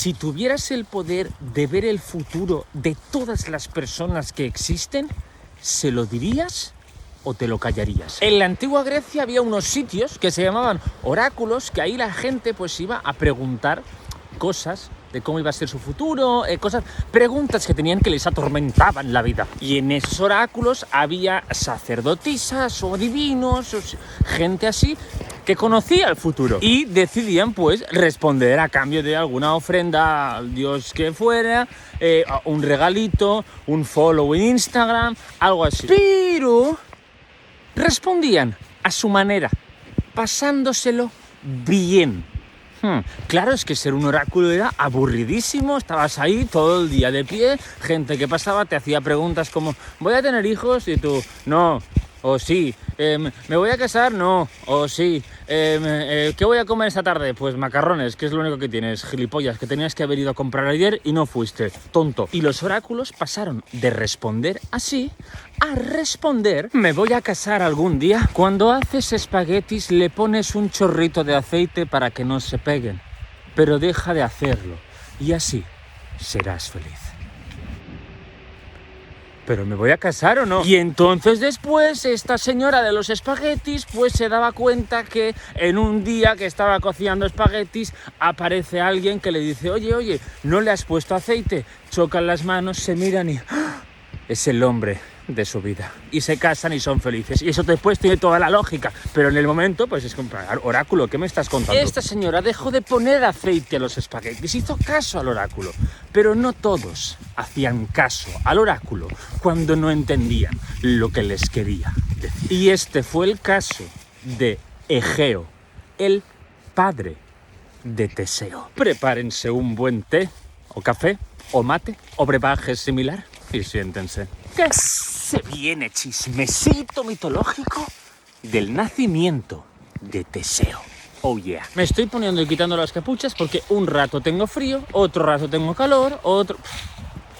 si tuvieras el poder de ver el futuro de todas las personas que existen, ¿se lo dirías o te lo callarías? En la antigua Grecia había unos sitios que se llamaban oráculos, que ahí la gente pues iba a preguntar cosas de cómo iba a ser su futuro, preguntas que tenían que les atormentaban la vida. Y en esos oráculos había sacerdotisas o adivinos, o gente así, que conocía el futuro y decidían pues responder a cambio de alguna ofrenda al dios que fuera, un regalito, un follow en Instagram, algo así. Pero respondían a su manera, pasándoselo bien. Claro, es que ser un oráculo era aburridísimo, estabas ahí todo el día de pie, gente que pasaba, te hacía preguntas como ¿voy a tener hijos? Y tú, no, o sí, ¿me voy a casar? No, o sí, ¿qué voy a comer esta tarde? Pues macarrones, que es lo único que tienes, gilipollas, que tenías que haber ido a comprar ayer y no fuiste, tonto. Y los oráculos pasaron de responder así a responder ¿me voy a casar algún día? Cuando haces espaguetis le pones un chorrito de aceite para que no se peguen, pero deja de hacerlo y así serás feliz. ¿Pero me voy a casar o no? Y entonces después esta señora de los espaguetis pues se daba cuenta que en un día que estaba cocinando espaguetis aparece alguien que le dice oye, ¿no le has puesto aceite? Chocan las manos, se miran y ¡ah! Es el hombre de su vida. Y se casan y son felices. Y eso después tiene toda la lógica. Pero en el momento, pues es como, oráculo, ¿qué me estás contando? Esta señora dejó de poner aceite a los espaguetis, hizo caso al oráculo. Pero no todos hacían caso al oráculo cuando no entendían lo que les quería decir. Y este fue el caso de Egeo, el padre de Teseo. Prepárense un buen té, o café, o mate, o brebaje similar y siéntense. ¿Qué? Se viene chismecito mitológico del nacimiento de Teseo. Oh yeah. Me estoy poniendo y quitando las capuchas porque un rato tengo frío, otro rato tengo calor, otro...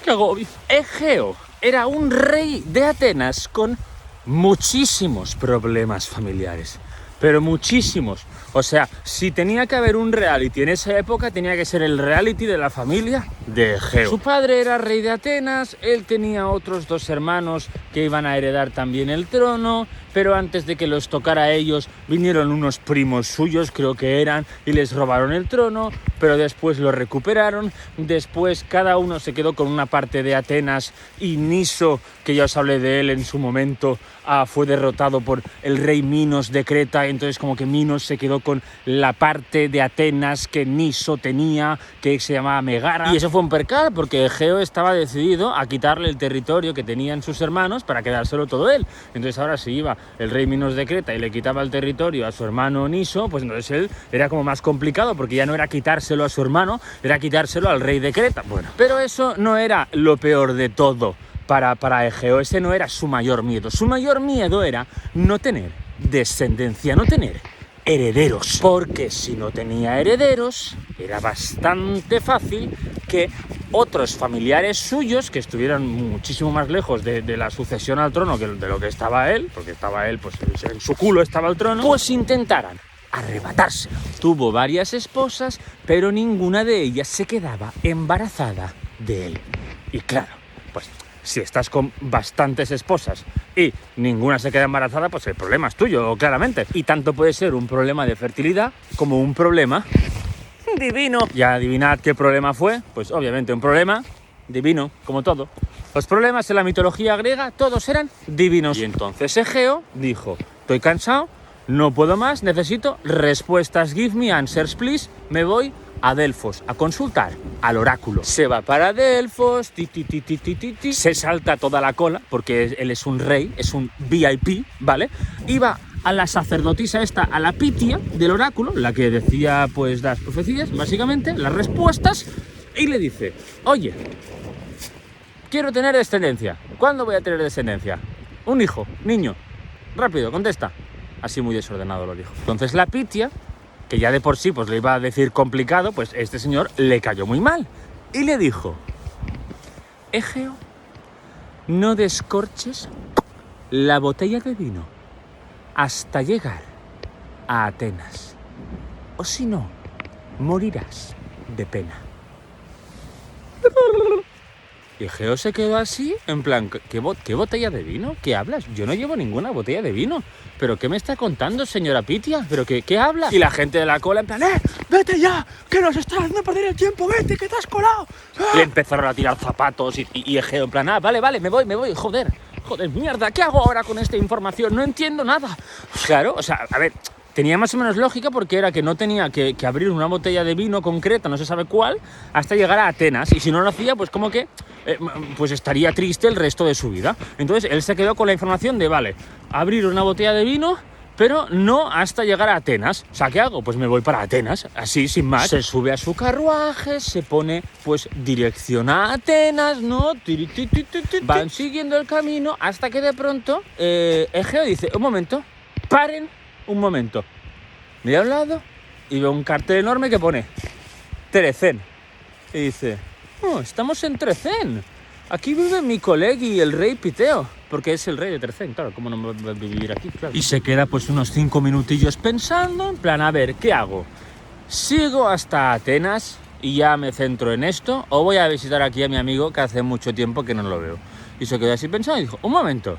¡Qué agobio! Egeo era un rey de Atenas con muchísimos problemas familiares. Pero muchísimos. O sea, si tenía que haber un reality en esa época, tenía que ser el reality de la familia de Egeo. Su padre era rey de Atenas, él tenía otros 2 hermanos que iban a heredar también el trono, pero antes de que los tocara a ellos, vinieron unos primos suyos, creo que eran, y les robaron el trono, pero después lo recuperaron. Después cada uno se quedó con una parte de Atenas y Niso, que ya os hablé de él en su momento, fue derrotado por el rey Minos de Creta. Entonces como que Minos se quedó con la parte de Atenas que Niso tenía, que se llamaba Megara, y eso fue un percal porque Egeo estaba decidido a quitarle el territorio que tenían sus hermanos para quedárselo todo él. Entonces ahora si iba el rey Minos de Creta y le quitaba el territorio a su hermano Niso, pues entonces él era como más complicado porque ya no era quitárselo a su hermano, era quitárselo al rey de Creta. Bueno, pero eso no era lo peor de todo para Egeo, ese no era su mayor miedo. Su mayor miedo era no tener descendencia, no tener herederos, porque si no tenía herederos era bastante fácil que otros familiares suyos que estuvieran muchísimo más lejos de la sucesión al trono que de lo que estaba él, porque estaba él, pues en su culo estaba el trono, pues intentaran arrebatárselo. Tuvo varias esposas, pero ninguna de ellas se quedaba embarazada de él. Y claro, pues si estás con bastantes esposas y ninguna se queda embarazada, pues el problema es tuyo, claramente. Y tanto puede ser un problema de fertilidad como un problema divino. Ya adivinad qué problema fue. Pues obviamente un problema divino, como todo. Los problemas en la mitología griega todos eran divinos. Y entonces Egeo dijo, estoy cansado, no puedo más, necesito respuestas, give me answers please, me voy a Delfos a consultar al oráculo. Se va para Delfos, se salta toda la cola, porque él es un rey, es un VIP, ¿vale? Y va a la sacerdotisa esta, a la Pitia del oráculo, la que decía pues las profecías, básicamente, las respuestas, y le dice, oye, quiero tener descendencia. ¿Cuándo voy a tener descendencia? Un hijo, niño, rápido, contesta. Así muy desordenado lo dijo. Entonces la Pitia, que ya de por sí pues le iba a decir complicado, pues este señor le cayó muy mal y le dijo, Egeo, no descorches la botella de vino hasta llegar a Atenas, o si no, morirás de pena. Y Egeo se quedó así, en plan, ¿qué botella de vino? ¿Qué hablas? Yo no llevo ninguna botella de vino. ¿Pero qué me está contando, señora Pitia? ¿Pero qué hablas? Y la gente de la cola, en plan, vete ya, que nos estás haciendo perder el tiempo, vete, que te has colado. Le empezaron a tirar zapatos y Egeo, en plan, vale, me voy, joder, mierda, ¿qué hago ahora con esta información? No entiendo nada. Claro, o sea, a ver, tenía más o menos lógica porque era que no tenía que abrir una botella de vino concreta, no se sabe cuál, hasta llegar a Atenas. Y si no lo hacía, pues como que pues estaría triste el resto de su vida. Entonces él se quedó con la información de, vale, abrir una botella de vino, pero no hasta llegar a Atenas. O sea, ¿qué hago? Pues me voy para Atenas, así, sin más. Se sube a su carruaje, se pone, pues, dirección a Atenas, ¿no? Van siguiendo el camino hasta que de pronto Egeo dice, un momento, paren un momento. Mira a un lado y veo un cartel enorme que pone Trecén. Y dice, oh, estamos en Trecén. Aquí vive mi colega y el rey Piteo. Porque es el rey de Trecén, claro, ¿cómo no va a vivir aquí? Claro. Y se queda pues unos 5 minutillos pensando, en plan, a ver, ¿qué hago? ¿Sigo hasta Atenas y ya me centro en esto? ¿O voy a visitar aquí a mi amigo que hace mucho tiempo que no lo veo? Y se quedó así pensando y dijo, un momento,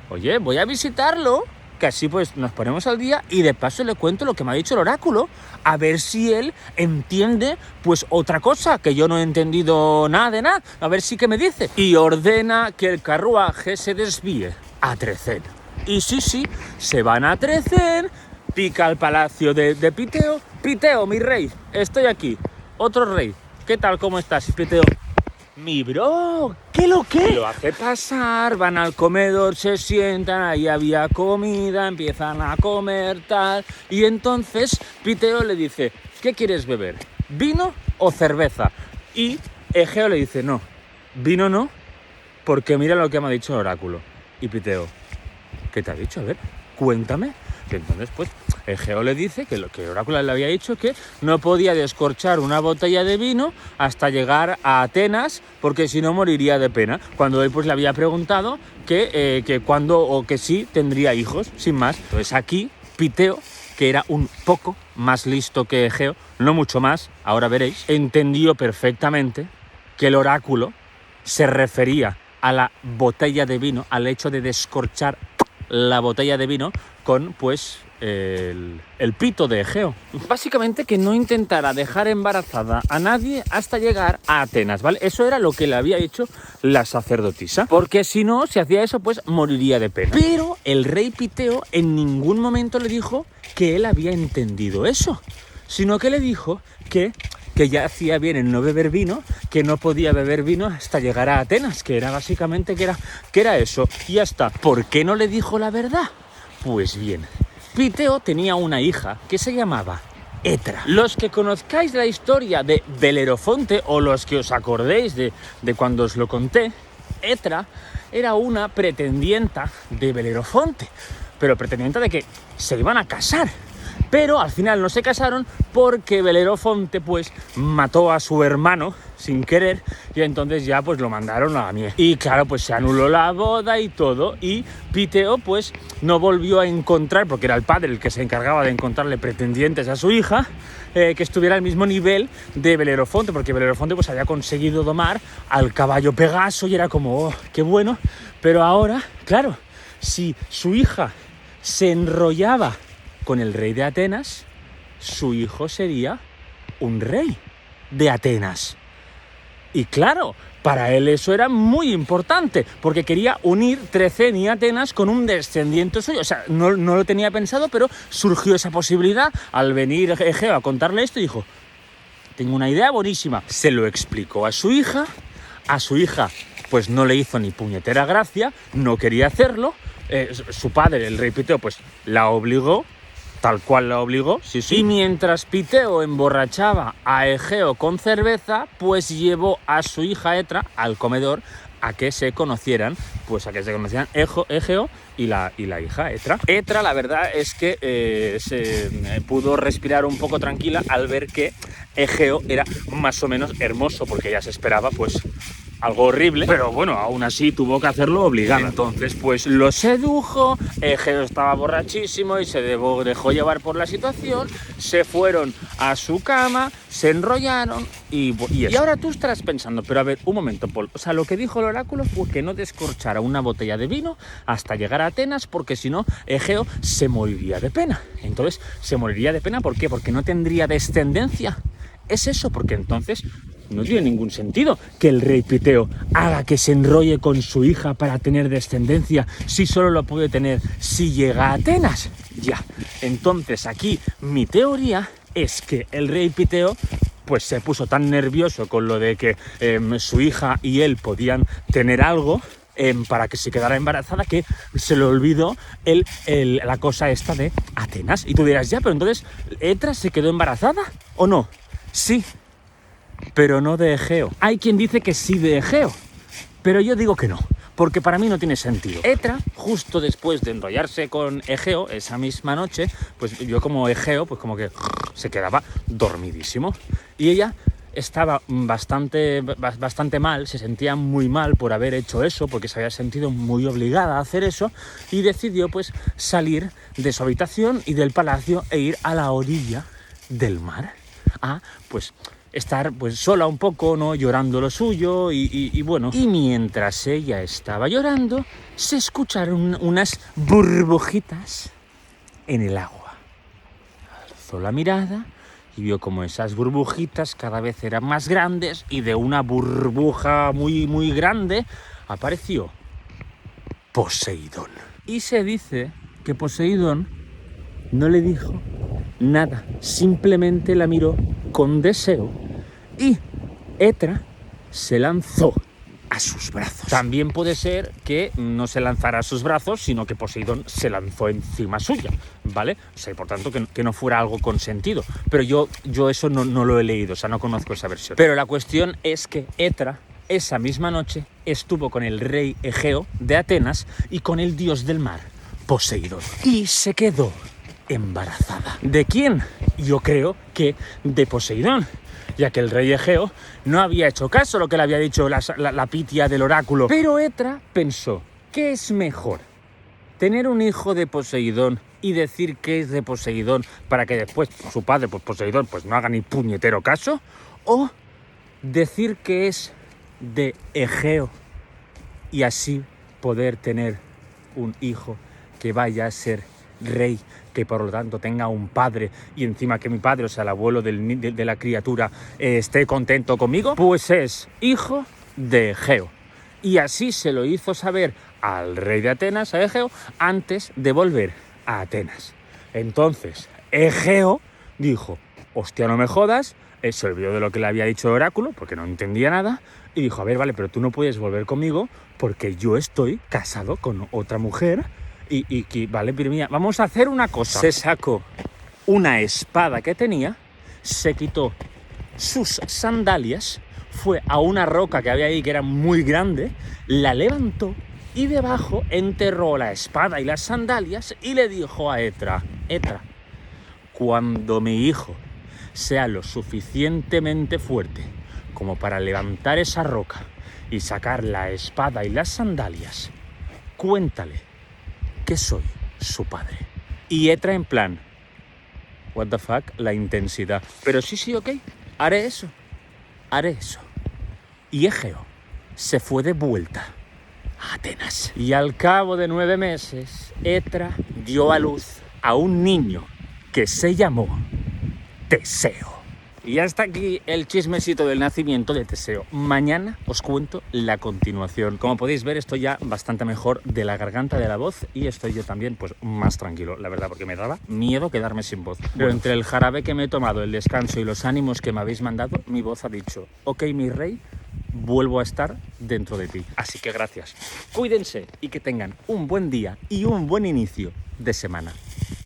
oye, voy a visitarlo, que así pues nos ponemos al día y de paso le cuento lo que me ha dicho el oráculo, a ver si él entiende pues otra cosa, que yo no he entendido nada de nada, a ver si que me dice. Y ordena que el carruaje se desvíe a Trecén. Y sí, se van a Trecén, pica al palacio de Piteo. Piteo, mi rey, estoy aquí, otro rey, ¿qué tal, cómo estás, Piteo? Mi bro, ¿qué lo que? Lo hace pasar, van al comedor, se sientan, ahí había comida, empiezan a comer, tal. Y entonces Piteo le dice, ¿qué quieres beber? ¿Vino o cerveza? Y Egeo le dice, no, vino no, porque mira lo que me ha dicho el oráculo. Y Piteo, ¿qué te ha dicho? A ver, cuéntame. Y entonces, pues, Egeo le dice que lo que el oráculo le había dicho, que no podía descorchar una botella de vino hasta llegar a Atenas, porque si no moriría de pena. Cuando él pues le había preguntado que cuándo o que sí tendría hijos, sin más. Entonces aquí Piteo, que era un poco más listo que Egeo, no mucho más, ahora veréis, entendió perfectamente que el oráculo se refería a la botella de vino, al hecho de descorchar la botella de vino con, pues, el pito de Egeo. Básicamente que no intentara dejar embarazada a nadie hasta llegar a Atenas, ¿vale? Eso era lo que le había hecho la sacerdotisa, porque si no, si hacía eso, pues moriría de pena. Pero el rey Piteo en ningún momento le dijo que él había entendido eso, sino que le dijo que ya hacía bien en no beber vino, que no podía beber vino hasta llegar a Atenas, que era básicamente que era eso, y ya está. ¿Por qué no le dijo la verdad? Pues bien, Piteo tenía una hija que se llamaba Etra. Los que conozcáis la historia de Belerofonte, o los que os acordéis de cuando os lo conté, Etra era una pretendienta de Belerofonte, pero pretendienta de que se iban a casar. Pero al final no se casaron porque Belerofonte pues mató a su hermano sin querer y entonces ya pues lo mandaron a la mierda. Y claro, pues se anuló la boda y todo, y Piteo pues no volvió a encontrar, porque era el padre el que se encargaba de encontrarle pretendientes a su hija, que estuviera al mismo nivel de Belerofonte, porque Belerofonte pues había conseguido domar al caballo Pegaso y era como, oh, qué bueno. Pero ahora, claro, si su hija se enrollaba con el rey de Atenas, su hijo sería un rey de Atenas. Y claro, para él eso era muy importante, porque quería unir Trecén y Atenas con un descendiente suyo. O sea, no lo tenía pensado, pero surgió esa posibilidad al venir Egeo a contarle esto y dijo, tengo una idea buenísima. Se lo explicó a su hija pues no le hizo ni puñetera gracia, no quería hacerlo. Su padre, el rey Piteo, pues la obligó, tal cual la obligó, sí. Y mientras Piteo emborrachaba a Egeo con cerveza, pues llevó a su hija Etra al comedor a que se conocieran, Egeo y la hija Etra. Etra, la verdad es que se pudo respirar un poco tranquila al ver que Egeo era más o menos hermoso, porque ella se esperaba pues algo horrible, pero bueno, aún así tuvo que hacerlo obligado. Entonces, pues lo sedujo, Egeo estaba borrachísimo y se dejó llevar por la situación, se fueron a su cama, se enrollaron y ahora tú estarás pensando, pero a ver, un momento, Paul, o sea, lo que dijo el oráculo fue que no descorchara una botella de vino hasta llegar a Atenas, porque si no, Egeo se moriría de pena. Entonces, se moriría de pena, ¿por qué? Porque no tendría descendencia. Es eso, porque entonces no tiene ningún sentido que el rey Piteo haga que se enrolle con su hija para tener descendencia si solo lo puede tener si llega a Atenas. Ya, entonces aquí mi teoría es que el rey Piteo pues se puso tan nervioso con lo de que su hija y él podían tener algo para que se quedara embarazada, que se le olvidó la cosa esta de Atenas. Y tú dirás, ya, pero entonces, ¿Etra se quedó embarazada o no? Sí, pero no de Egeo. Hay quien dice que sí de Egeo, pero yo digo que no, porque para mí no tiene sentido. Etra, justo después de enrollarse con Egeo, esa misma noche, pues yo como Egeo, pues como que se quedaba dormidísimo. Y ella estaba bastante mal, se sentía muy mal por haber hecho eso, porque se había sentido muy obligada a hacer eso, y decidió pues salir de su habitación y del palacio e ir a la orilla del mar a pues estar pues sola un poco, ¿no? Llorando lo suyo y bueno. Y mientras ella estaba llorando, se escucharon unas burbujitas en el agua. Alzó la mirada y vio como esas burbujitas cada vez eran más grandes, y de una burbuja muy, muy grande apareció Poseidón. Y se dice que Poseidón no le dijo nada, simplemente la miró con deseo y Etra se lanzó a sus brazos. También puede ser que no se lanzara a sus brazos, sino que Poseidón se lanzó encima suya, ¿vale? O sea, y por tanto que no fuera algo consentido. Pero yo eso no lo he leído, o sea, no conozco esa versión. Pero la cuestión es que Etra esa misma noche estuvo con el rey Egeo de Atenas y con el dios del mar, Poseidón. Y se quedó embarazada. ¿De quién? Yo creo que de Poseidón, ya que el rey Egeo no había hecho caso a lo que le había dicho la pitia del oráculo. Pero Etra pensó, ¿qué es mejor? ¿Tener un hijo de Poseidón y decir que es de Poseidón para que después su padre, pues Poseidón, pues no haga ni puñetero caso? ¿O decir que es de Egeo y así poder tener un hijo que vaya a ser rey, que por lo tanto tenga un padre y encima que mi padre, o sea el abuelo de la criatura, esté contento conmigo? Pues es hijo de Egeo. Y así se lo hizo saber al rey de Atenas, a Egeo, antes de volver a Atenas. Entonces Egeo dijo, hostia, no me jodas, se olvidó de lo que le había dicho el oráculo porque no entendía nada y dijo, a ver, vale, pero tú no puedes volver conmigo porque yo estoy casado con otra mujer. Y vale, pero mira, vamos a hacer una cosa. Se sacó una espada que tenía, se quitó sus sandalias, fue a una roca que había ahí que era muy grande, la levantó y debajo enterró la espada y las sandalias y le dijo a Etra, Etra, cuando mi hijo sea lo suficientemente fuerte como para levantar esa roca y sacar la espada y las sandalias, cuéntale que soy su padre. Y Etra en plan, what the fuck, la intensidad. Pero sí, ok, haré eso. Y Egeo se fue de vuelta a Atenas. Y al cabo de 9 meses, Etra dio a luz a un niño que se llamó Teseo. Y hasta aquí el chismecito del nacimiento de Teseo. Mañana os cuento la continuación. Como podéis ver, estoy ya bastante mejor de la garganta, de la voz, y estoy yo también pues más tranquilo, la verdad, porque me daba miedo quedarme sin voz. Pero entre el jarabe que me he tomado, el descanso y los ánimos que me habéis mandado, mi voz ha dicho, ok, mi rey, vuelvo a estar dentro de ti. Así que gracias. Cuídense y que tengan un buen día y un buen inicio de semana.